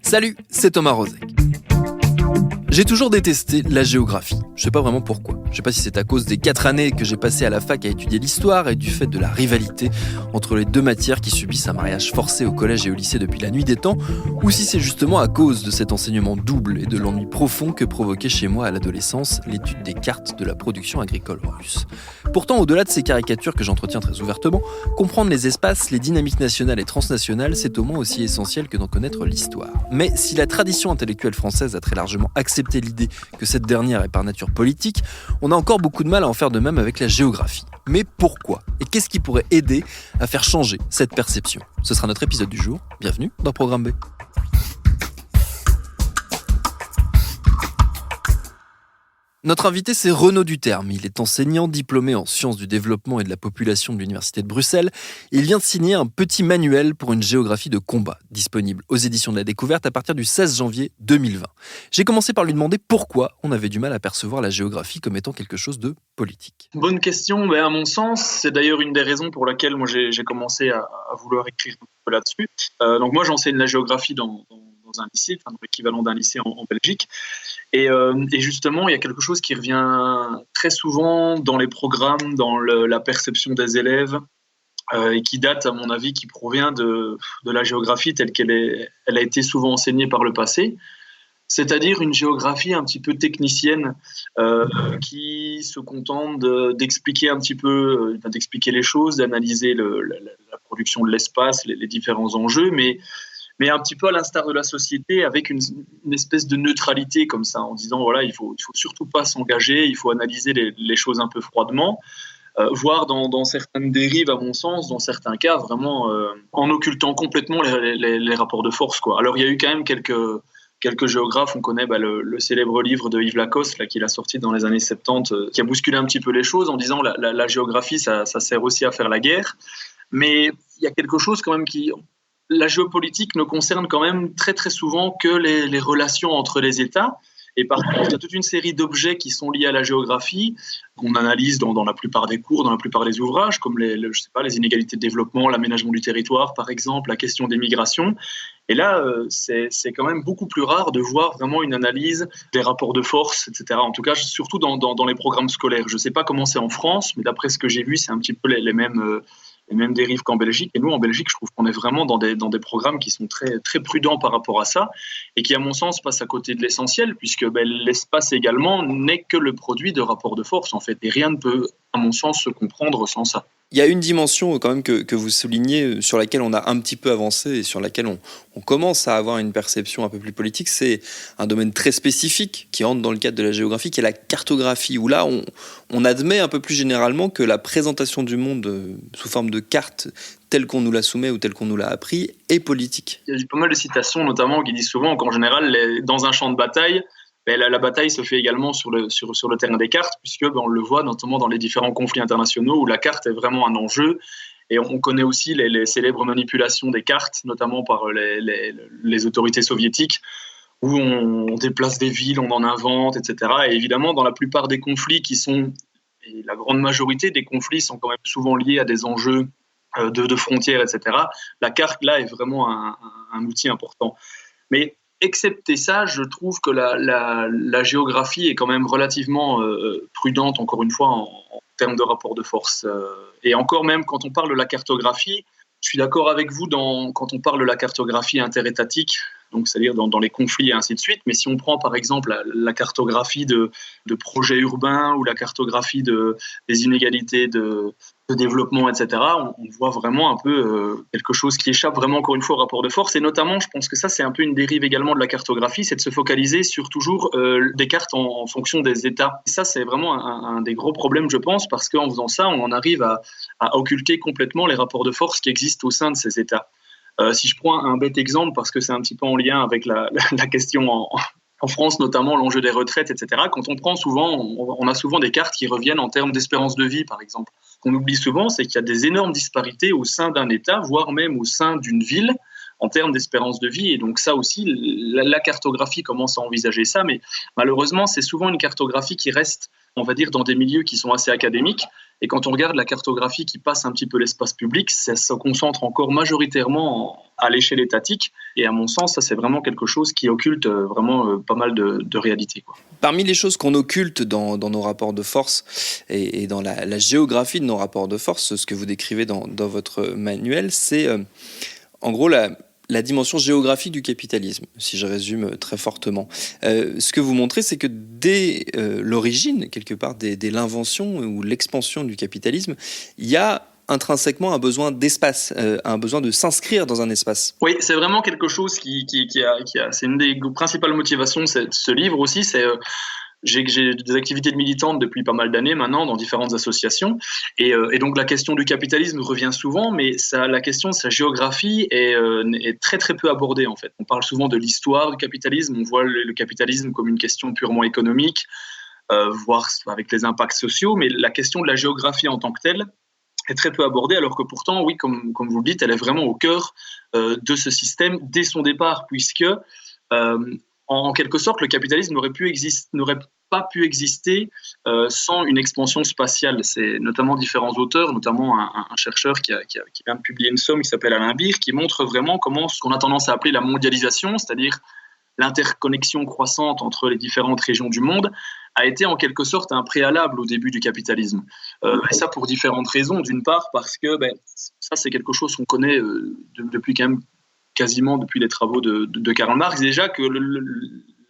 Salut, c'est Thomas Rozek. J'ai toujours détesté la géographie. Je sais pas vraiment pourquoi. Je sais pas si c'est à cause des 4 années que j'ai passées à la fac à étudier l'histoire et du fait de la rivalité entre les deux matières qui subissent un mariage forcé au collège et au lycée depuis la nuit des temps, ou si c'est justement à cause de cet enseignement double et de l'ennui profond que provoquait chez moi à l'adolescence l'étude des cartes de la production agricole russe. Pourtant, au-delà de ces caricatures que j'entretiens très ouvertement, comprendre les espaces, les dynamiques nationales et transnationales, c'est au moins aussi essentiel que d'en connaître l'histoire. Mais si la tradition intellectuelle française a très largement accepté l'idée que cette dernière est par nature politique, on a encore beaucoup de mal à en faire de même avec la géographie. Mais pourquoi ? Et qu'est-ce qui pourrait aider à faire changer cette perception ? Ce sera notre épisode du jour. Bienvenue dans Programme B. Notre invité, c'est Renaud Duterme. Il est enseignant diplômé en sciences du développement et de la population de l'Université de Bruxelles. Il vient de signer un petit manuel pour une géographie de combat, disponible aux éditions de la Découverte à partir du 16 janvier 2020. J'ai commencé par lui demander pourquoi on avait du mal à percevoir la géographie comme étant quelque chose de politique. Bonne question, mais à mon sens, c'est d'ailleurs une des raisons pour laquelle moi j'ai commencé à vouloir écrire un peu là-dessus. Donc moi, j'enseigne la géographie dans un lycée, dans l'équivalent d'un lycée en Belgique. Et justement, il y a quelque chose qui revient très souvent dans les programmes, dans la perception des élèves, et qui date, à mon avis, qui provient de la géographie telle elle a été souvent enseignée par le passé, c'est-à-dire une géographie un petit peu technicienne, qui se contente d'expliquer un petit peu, d'expliquer les choses, d'analyser la production de l'espace, les différents enjeux, mais un petit peu à l'instar de la société, avec une espèce de neutralité comme ça, en disant voilà, il faut surtout pas s'engager, il faut analyser les choses un peu froidement, voire dans certaines dérives, à mon sens, dans certains cas, vraiment en occultant complètement les rapports de force, quoi. Alors il y a eu quand même quelques géographes, on connaît le célèbre livre de Yves Lacoste là, qu'il a sorti dans les années 70, qui a bousculé un petit peu les choses en disant la géographie, ça sert aussi à faire la guerre, mais il y a quelque chose quand même la géopolitique ne concerne quand même très très souvent que les relations entre les États. Et par contre, il y a toute une série d'objets qui sont liés à la géographie, qu'on analyse dans la plupart des cours, dans la plupart des ouvrages, comme les inégalités de développement, l'aménagement du territoire, par exemple, la question des migrations. Et là, c'est quand même beaucoup plus rare de voir vraiment une analyse des rapports de force, etc. En tout cas, surtout dans les programmes scolaires. Je ne sais pas comment c'est en France, mais d'après ce que j'ai vu, c'est un petit peu les mêmes dérives qu'en Belgique. Et nous, en Belgique, je trouve qu'on est vraiment dans des programmes qui sont très, très prudents par rapport à ça et qui, à mon sens, passent à côté de l'essentiel, puisque l'espace également n'est que le produit de rapports de force, en fait. Et rien ne peut, à mon sens, se comprendre sans ça. Il y a une dimension quand même que vous soulignez, sur laquelle on a un petit peu avancé et sur laquelle on commence à avoir une perception un peu plus politique. C'est un domaine très spécifique qui entre dans le cadre de la géographie, qui est la cartographie, où là, on admet un peu plus généralement que la présentation du monde sous forme de carte, telle qu'on nous la soumet ou telle qu'on nous l'a appris, est politique. Il y a pas mal de citations, notamment, qui disent souvent qu'en général, dans un champ de bataille, la bataille se fait également sur le terrain des cartes, puisque on le voit notamment dans les différents conflits internationaux où la carte est vraiment un enjeu. Et on connaît aussi les célèbres manipulations des cartes, notamment par les autorités soviétiques, où on déplace des villes, on en invente, etc. Et évidemment, dans la plupart des conflits et la grande majorité des conflits sont quand même souvent liés à des enjeux de frontières, etc. La carte, là, est vraiment un outil important. Mais excepté ça, je trouve que la géographie est quand même relativement prudente, encore une fois, en termes de rapport de force. Et encore même, quand on parle de la cartographie, je suis d'accord avec vous quand on parle de la cartographie interétatique, donc c'est-à-dire dans les conflits et ainsi de suite. Mais si on prend par exemple la cartographie de projets urbains ou la cartographie des inégalités de développement, etc., on voit vraiment un peu quelque chose qui échappe vraiment encore une fois au rapport de force. Et notamment, je pense que ça, c'est un peu une dérive également de la cartographie, c'est de se focaliser sur toujours des cartes en fonction des États. Et ça, c'est vraiment un des gros problèmes, je pense, parce qu'en faisant ça, on en arrive à occulter complètement les rapports de force qui existent au sein de ces États. Si je prends un bête exemple, parce que c'est un petit peu en lien avec la question en France, notamment l'enjeu des retraites, etc. Quand on prend souvent, on a souvent des cartes qui reviennent en termes d'espérance de vie, par exemple. Ce qu'on oublie souvent, c'est qu'il y a des énormes disparités au sein d'un État, voire même au sein d'une ville, en termes d'espérance de vie. Et donc ça aussi, la cartographie commence à envisager ça, mais malheureusement, c'est souvent une cartographie qui reste, on va dire, dans des milieux qui sont assez académiques. Et quand on regarde la cartographie qui passe un petit peu l'espace public, ça se concentre encore majoritairement à l'échelle étatique. Et à mon sens, ça, c'est vraiment quelque chose qui occulte vraiment pas mal de réalités, quoi. Parmi les choses qu'on occulte dans nos rapports de force et dans la géographie de nos rapports de force, ce que vous décrivez dans votre manuel, c'est en gros la dimension géographique du capitalisme, si je résume très fortement. Ce que vous montrez, c'est que dès l'origine, quelque part, dès l'invention ou l'expansion du capitalisme, il y a intrinsèquement un besoin d'espace, un besoin de s'inscrire dans un espace. Oui, c'est vraiment quelque chose c'est une des principales motivations de ce livre aussi, c'est j'ai des activités de militante depuis pas mal d'années maintenant dans différentes associations et donc la question du capitalisme revient souvent, mais la question de sa géographie est très très peu abordée en fait. On parle souvent de l'histoire du capitalisme, on voit le capitalisme comme une question purement économique, voire avec les impacts sociaux, mais la question de la géographie en tant que telle est très peu abordée, alors que pourtant, oui, comme vous le dites, elle est vraiment au cœur de ce système dès son départ, puisque en quelque sorte, le capitalisme n'aurait pas pu exister sans une expansion spatiale. C'est notamment différents auteurs, notamment un chercheur qui vient de publier une somme qui s'appelle Alain Beer, qui montre vraiment comment ce qu'on a tendance à appeler la mondialisation, c'est-à-dire l'interconnexion croissante entre les différentes régions du monde, a été en quelque sorte un préalable au début du capitalisme. Et ça pour différentes raisons. D'une part parce que ça c'est quelque chose qu'on connaît depuis quand même quasiment depuis les travaux de Karl Marx déjà, que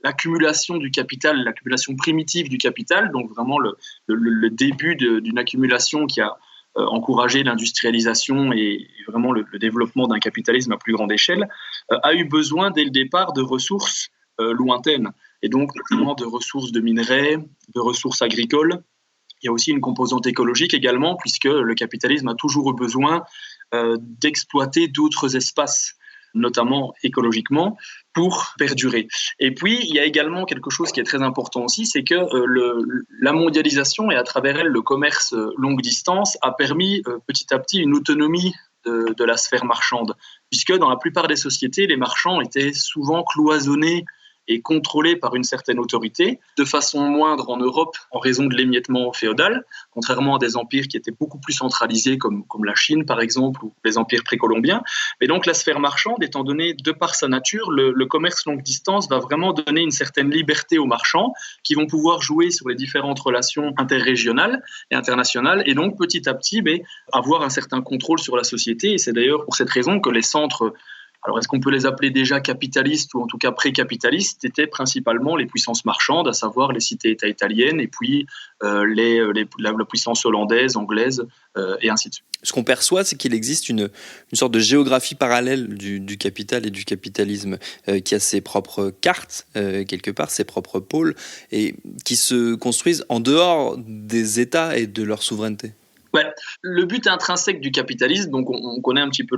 l'accumulation du capital, l'accumulation primitive du capital, donc vraiment le début d'une accumulation qui a encouragé l'industrialisation et vraiment le développement d'un capitalisme à plus grande échelle, a eu besoin dès le départ de ressources lointaines, et donc notamment de ressources de minerais, de ressources agricoles. Il y a aussi une composante écologique également, puisque le capitalisme a toujours eu besoin d'exploiter d'autres espaces, notamment écologiquement, pour perdurer. Et puis, il y a également quelque chose qui est très important aussi, c'est que la mondialisation et à travers elle le commerce longue distance a permis petit à petit une autonomie de la sphère marchande, puisque dans la plupart des sociétés, les marchands étaient souvent cloisonnés et contrôlé par une certaine autorité, de façon moindre en Europe en raison de l'émiettement féodal, contrairement à des empires qui étaient beaucoup plus centralisés comme la Chine par exemple ou les empires précolombiens. Mais donc la sphère marchande, étant donné de par sa nature, le commerce longue distance va vraiment donner une certaine liberté aux marchands qui vont pouvoir jouer sur les différentes relations interrégionales et internationales et donc petit à petit avoir un certain contrôle sur la société. Et c'est d'ailleurs pour cette raison que les centres, alors est-ce qu'on peut les appeler déjà capitalistes ou en tout cas pré-capitalistes, étaient principalement les puissances marchandes, à savoir les cités-États italiennes et puis la puissance hollandaise, anglaise et ainsi de suite. Ce qu'on perçoit, c'est qu'il existe une sorte de géographie parallèle du capital et du capitalisme qui a ses propres cartes, quelque part, ses propres pôles, et qui se construisent en dehors des États et de leur souveraineté. Ouais. Le but intrinsèque du capitalisme, donc on connaît un petit peu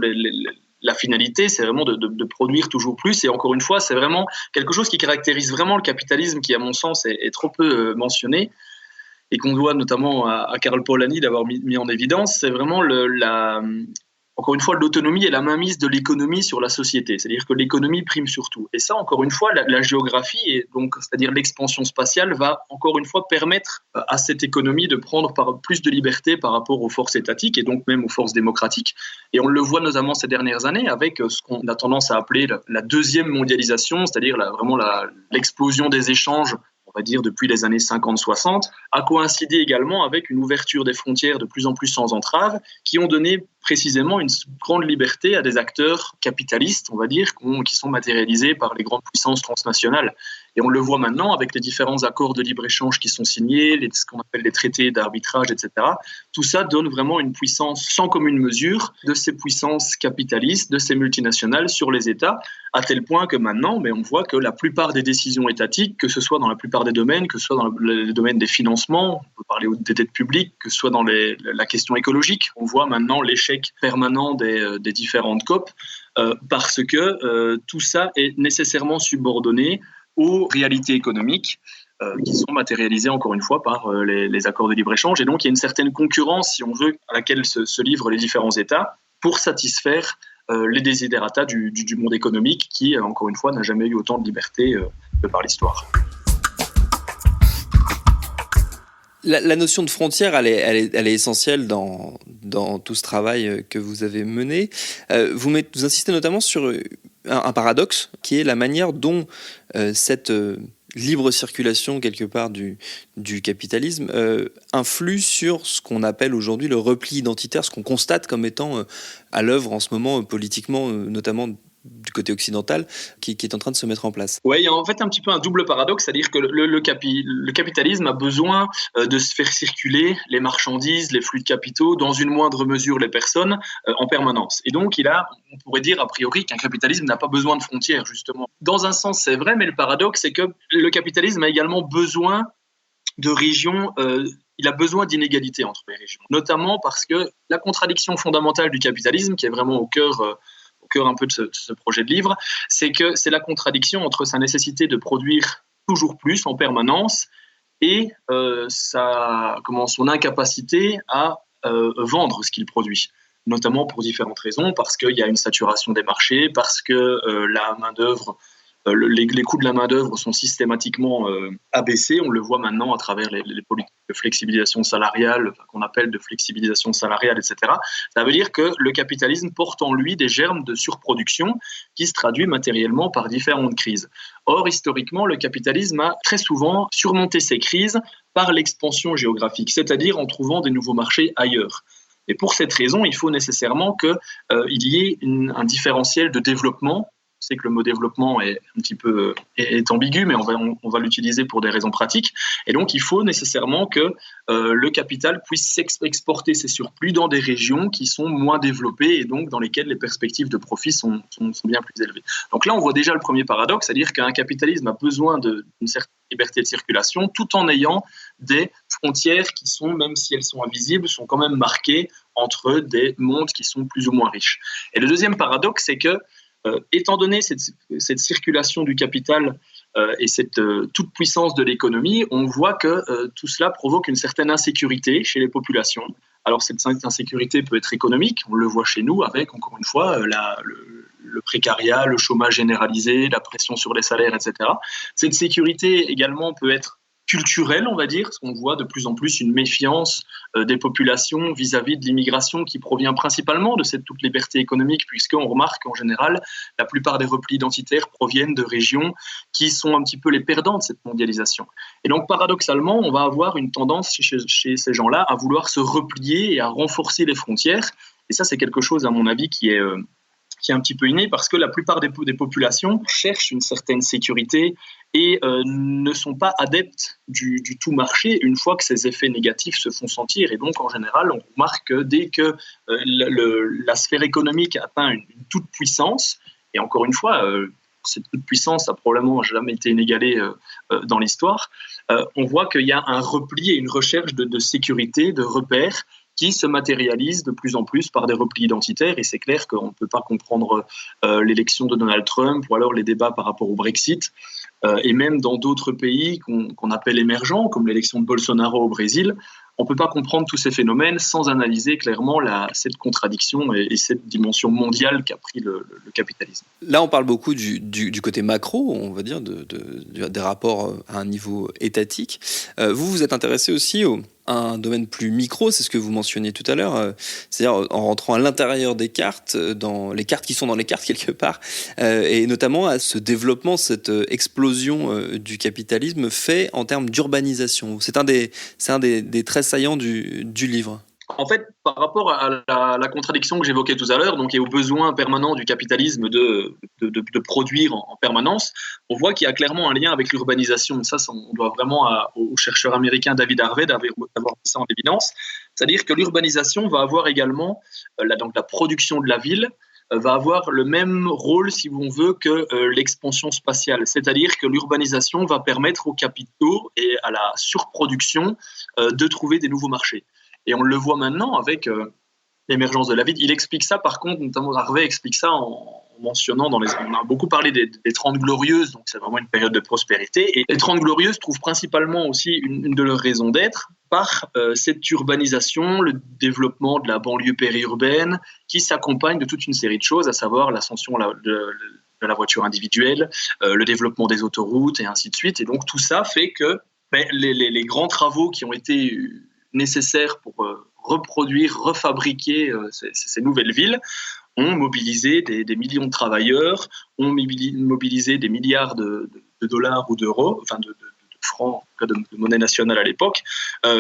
la finalité, c'est vraiment de produire toujours plus. Et encore une fois, c'est vraiment quelque chose qui caractérise vraiment le capitalisme, qui à mon sens est trop peu mentionné et qu'on doit notamment à Karl Polanyi d'avoir mis en évidence. C'est vraiment encore une fois, l'autonomie et la mainmise de l'économie sur la société. C'est-à-dire que l'économie prime surtout. Et ça, encore une fois, la géographie, et donc, c'est-à-dire l'expansion spatiale, va encore une fois permettre à cette économie de prendre plus de liberté par rapport aux forces étatiques et donc même aux forces démocratiques. Et on le voit notamment ces dernières années avec ce qu'on a tendance à appeler la deuxième mondialisation, c'est-à-dire vraiment l'explosion des échanges, on va dire depuis les années 50-60, a coïncidé également avec une ouverture des frontières de plus en plus sans entrave, qui ont donné précisément une grande liberté à des acteurs capitalistes, on va dire, qui sont matérialisés par les grandes puissances transnationales. Et on le voit maintenant avec les différents accords de libre-échange qui sont signés, ce qu'on appelle les traités d'arbitrage, etc. Tout ça donne vraiment une puissance sans commune mesure de ces puissances capitalistes, de ces multinationales sur les États, à tel point que maintenant, on voit que la plupart des décisions étatiques, que ce soit dans la plupart des domaines, que ce soit dans le domaine des financements, on peut parler des dettes publiques, que ce soit dans la question écologique, on voit maintenant l'échec permanent des différentes COP, parce que tout ça est nécessairement subordonné aux réalités économiques qui sont matérialisées encore une fois par les accords de libre-échange. Et donc il y a une certaine concurrence, si on veut, à laquelle se livrent les différents États pour satisfaire les desiderata du monde économique qui, encore une fois, n'a jamais eu autant de liberté de par l'histoire. La notion de frontière, elle est essentielle dans tout ce travail que vous avez mené. Vous insistez notamment sur un paradoxe qui est la manière dont cette libre circulation quelque part du capitalisme influe sur ce qu'on appelle aujourd'hui le repli identitaire, ce qu'on constate comme étant à l'œuvre en ce moment politiquement, notamment du côté occidental, qui est en train de se mettre en place. Oui, il y a en fait un petit peu un double paradoxe, c'est-à-dire que le capitalisme a besoin de se faire circuler les marchandises, les flux de capitaux, dans une moindre mesure les personnes, en permanence. Et donc, on pourrait dire a priori qu'un capitalisme n'a pas besoin de frontières, justement. Dans un sens, c'est vrai, mais le paradoxe, c'est que le capitalisme a également besoin de régions... il a besoin d'inégalités entre les régions, notamment parce que la contradiction fondamentale du capitalisme, qui est vraiment au cœur un peu de ce projet de livre, c'est que c'est la contradiction entre sa nécessité de produire toujours plus en permanence et son incapacité à vendre ce qu'il produit, notamment pour différentes raisons, parce qu'il y a une saturation des marchés, parce que la main-d'œuvre, les coûts de la main-d'œuvre sont systématiquement abaissés. On le voit maintenant à travers les politiques de flexibilisation salariale, qu'on appelle de flexibilisation salariale, etc. Ça veut dire que le capitalisme porte en lui des germes de surproduction qui se traduit matériellement par différentes crises. Or, historiquement, le capitalisme a très souvent surmonté ces crises par l'expansion géographique, c'est-à-dire en trouvant des nouveaux marchés ailleurs. Et pour cette raison, il faut nécessairement qu'il y ait un différentiel de développement. Je sais que le mot développement est un petit peu est ambigu, mais on va l'utiliser pour des raisons pratiques. Et donc, il faut nécessairement que le capital puisse exporter ses surplus dans des régions qui sont moins développées et donc dans lesquelles les perspectives de profit sont bien plus élevées. Donc là, on voit déjà le premier paradoxe, c'est-à-dire qu'un capitalisme a besoin d'une certaine liberté de circulation tout en ayant des frontières qui sont, même si elles sont invisibles, sont quand même marquées entre des mondes qui sont plus ou moins riches. Et le deuxième paradoxe, c'est que étant donné cette circulation du capital et cette toute puissance de l'économie, on voit que tout cela provoque une certaine insécurité chez les populations. Alors cette insécurité peut être économique, on le voit chez nous avec, encore une fois, le précariat, le chômage généralisé, la pression sur les salaires, etc. Cette sécurité également peut être culturelle, on va dire, parce qu'on voit de plus en plus une méfiance des populations vis-à-vis de l'immigration qui provient principalement de cette toute liberté économique, puisqu'on remarque qu'en général, la plupart des replis identitaires proviennent de régions qui sont un petit peu les perdants de cette mondialisation. Et donc, paradoxalement, on va avoir une tendance chez ces gens-là à vouloir se replier et à renforcer les frontières. Et ça, c'est quelque chose, à mon avis, qui est un petit peu inné, parce que la plupart des populations cherchent une certaine sécurité et ne sont pas adeptes du tout marché une fois que ces effets négatifs se font sentir. Et donc, en général, on remarque que dès que la sphère économique atteint une toute puissance, et encore une fois, cette toute puissance n'a probablement jamais été inégalée dans l'histoire, on voit qu'il y a un repli et une recherche de sécurité, de repères, qui se matérialise de plus en plus par des replis identitaires. Et c'est clair qu'on ne peut pas comprendre l'élection de Donald Trump ou alors les débats par rapport au Brexit. Et même dans d'autres pays qu'on appelle émergents, comme l'élection de Bolsonaro au Brésil, on ne peut pas comprendre tous ces phénomènes sans analyser clairement cette contradiction et cette dimension mondiale qu'a pris le capitalisme. Là, on parle beaucoup du côté macro, on va dire, des rapports à un niveau étatique. Vous êtes intéressé aussi à un domaine plus micro, c'est ce que vous mentionniez tout à l'heure, c'est-à-dire en rentrant à l'intérieur des cartes, dans les cartes qui sont dans les cartes quelque part, et notamment à ce développement, cette explosion du capitalisme fait en termes d'urbanisation. C'est un des traits saillants du livre. En fait, par rapport à la contradiction que j'évoquais tout à l'heure, donc, et au besoin permanent du capitalisme de produire en permanence, on voit qu'il y a clairement un lien avec l'urbanisation. Ça, on doit vraiment au chercheur américain David Harvey d'avoir mis ça en évidence. C'est-à-dire que l'urbanisation va avoir également, donc la production de la ville, va avoir le même rôle, si on veut, que l'expansion spatiale. C'est-à-dire que l'urbanisation va permettre aux capitaux et à la surproduction de trouver des nouveaux marchés. Et on le voit maintenant avec l'émergence de la ville. Il explique ça, par contre, notamment Harvey explique ça en mentionnant on a beaucoup parlé des 30 glorieuses, donc c'est vraiment une période de prospérité. Et les 30 glorieuses trouvent principalement aussi une de leurs raisons d'être par cette urbanisation, le développement de la banlieue périurbaine qui s'accompagne de toute une série de choses, à savoir l'ascension de la voiture individuelle, le développement des autoroutes et ainsi de suite. Et donc tout ça fait que les grands travaux qui ont été nécessaires pour reproduire, refabriquer ces nouvelles villes ont mobilisé des millions de travailleurs, ont mobilisé des milliards de dollars ou d'euros, enfin de francs, de monnaie nationale à l'époque,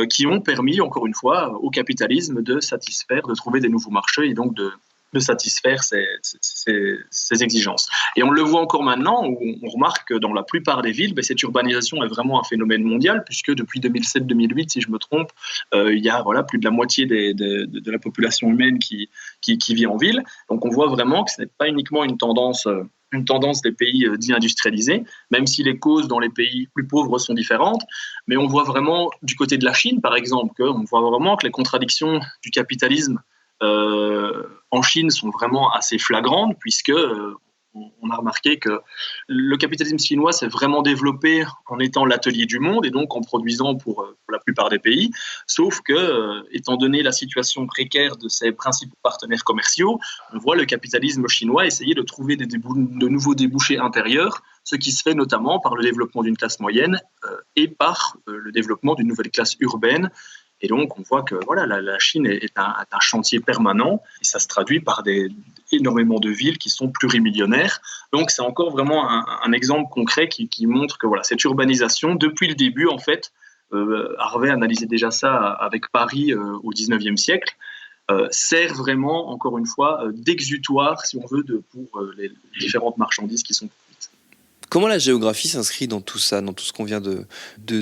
qui ont permis, encore une fois, au capitalisme de trouver des nouveaux marchés et donc de satisfaire ces exigences. Et on le voit encore maintenant, où on remarque que dans la plupart des villes, cette urbanisation est vraiment un phénomène mondial, puisque depuis 2007-2008, si je me trompe, il y a plus de la moitié de la population humaine qui vit en ville. Donc on voit vraiment que ce n'est pas uniquement une tendance des pays dits industrialisés, même si les causes dans les pays plus pauvres sont différentes. Mais on voit vraiment, du côté de la Chine, par exemple, on voit vraiment que les contradictions du capitalisme en Chine sont vraiment assez flagrantes, puisque on a remarqué que le capitalisme chinois s'est vraiment développé en étant l'atelier du monde et donc en produisant pour la plupart des pays, sauf que, étant donné la situation précaire de ses principaux partenaires commerciaux, on voit le capitalisme chinois essayer de trouver de nouveaux débouchés intérieurs, ce qui se fait notamment par le développement d'une classe moyenne et par le développement d'une nouvelle classe urbaine. Et donc, on voit que la Chine est un chantier permanent et ça se traduit par énormément de villes qui sont plurimillionnaires. Donc, c'est encore vraiment un exemple concret qui montre que cette urbanisation, depuis le début, en fait, Harvey analysait déjà ça avec Paris au XIXe siècle, sert vraiment, encore une fois, d'exutoire, si on veut, pour les différentes marchandises qui sont produites. Comment la géographie s'inscrit dans tout ça, dans tout ce qu'on vient de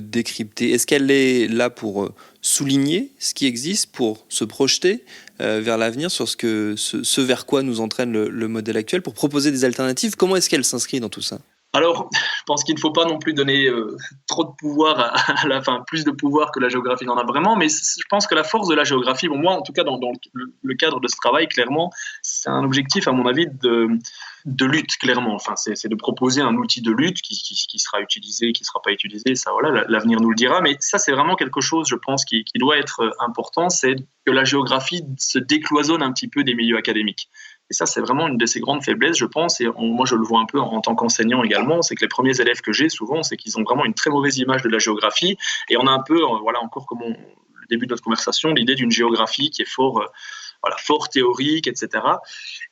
décrypter ? Est-ce qu'elle est là pour souligner ce qui existe, pour se projeter vers l'avenir sur ce vers quoi nous entraîne le modèle actuel, pour proposer des alternatives ? Comment est-ce qu'elle s'inscrit dans tout ça ? Alors, je pense qu'il ne faut pas non plus donner trop de pouvoir plus de pouvoir que la géographie n'en a vraiment, mais je pense que la force de la géographie, moi en tout cas dans le cadre de ce travail, clairement, c'est un objectif à mon avis de lutte, clairement. Enfin, c'est de proposer un outil de lutte qui sera utilisé, qui ne sera pas utilisé, ça l'avenir nous le dira, mais ça c'est vraiment quelque chose, je pense, qui doit être important, c'est que la géographie se décloisonne un petit peu des milieux académiques. Et ça, c'est vraiment une de ses grandes faiblesses, je pense, et moi je le vois un peu en tant qu'enseignant également, c'est que les premiers élèves que j'ai souvent, c'est qu'ils ont vraiment une très mauvaise image de la géographie, et on a un peu, encore comme le début de notre conversation, l'idée d'une géographie qui est fort théorique, etc.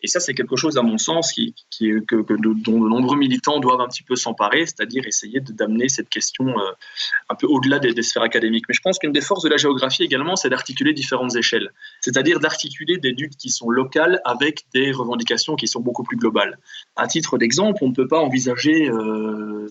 Et ça, c'est quelque chose, à mon sens, dont de nombreux militants doivent un petit peu s'emparer, c'est-à-dire essayer d'amener cette question un peu au-delà des sphères académiques. Mais je pense qu'une des forces de la géographie également, c'est d'articuler différentes échelles, c'est-à-dire d'articuler des luttes qui sont locales avec des revendications qui sont beaucoup plus globales. À titre d'exemple, on ne peut pas envisager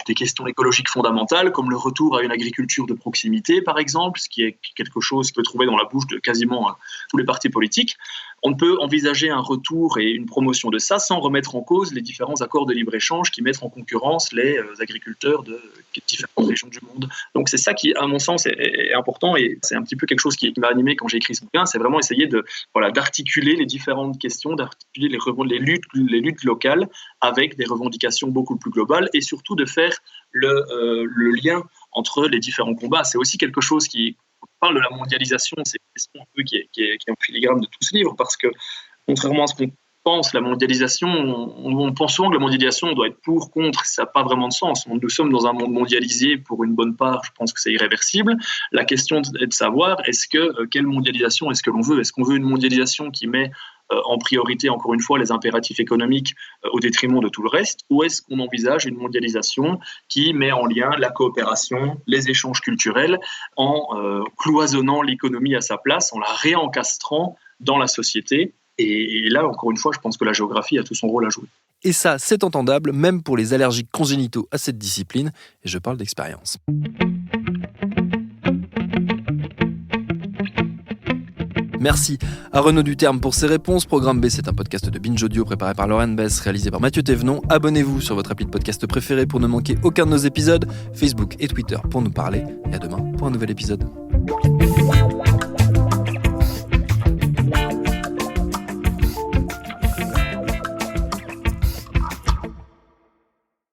des questions écologiques fondamentales, comme le retour à une agriculture de proximité, par exemple, ce qui est quelque chose qu'on peut trouver dans la bouche de quasiment tous les partis politiques. On ne peut envisager un retour et une promotion de ça sans remettre en cause les différents accords de libre-échange qui mettent en concurrence les agriculteurs de différentes régions du monde. Donc c'est ça qui, à mon sens, est important et c'est un petit peu quelque chose qui m'a animé quand j'ai écrit ce bouquin, c'est vraiment essayer d'articuler les différentes questions, d'articuler les luttes locales avec des revendications beaucoup plus globales et surtout de faire le lien entre les différents combats. C'est aussi quelque chose qui parle de la mondialisation, c'est une question un peu qui est en filigrane de tout ce livre, parce que contrairement à ce qu'on pense, la mondialisation, on pense souvent que la mondialisation doit être pour, contre, ça n'a pas vraiment de sens. Nous sommes dans un monde mondialisé pour une bonne part, je pense que c'est irréversible. La question est de savoir, quelle mondialisation est-ce que l'on veut ? Est-ce qu'on veut une mondialisation qui met en priorité, encore une fois, les impératifs économiques au détriment de tout le reste, ou est-ce qu'on envisage une mondialisation qui met en lien la coopération, les échanges culturels, en cloisonnant l'économie à sa place, en la réencastrant dans la société. Et là, encore une fois, je pense que la géographie a tout son rôle à jouer. Et ça, c'est entendable, même pour les allergiques congénitaux à cette discipline, et je parle d'expérience. Merci à Renaud Duterme pour ses réponses. Programme B, c'est un podcast de Binge Audio préparé par Laurent Bess, réalisé par Mathieu Thévenon. Abonnez-vous sur votre appli de podcast préféré pour ne manquer aucun de nos épisodes, Facebook et Twitter pour nous parler. Et à demain pour un nouvel épisode.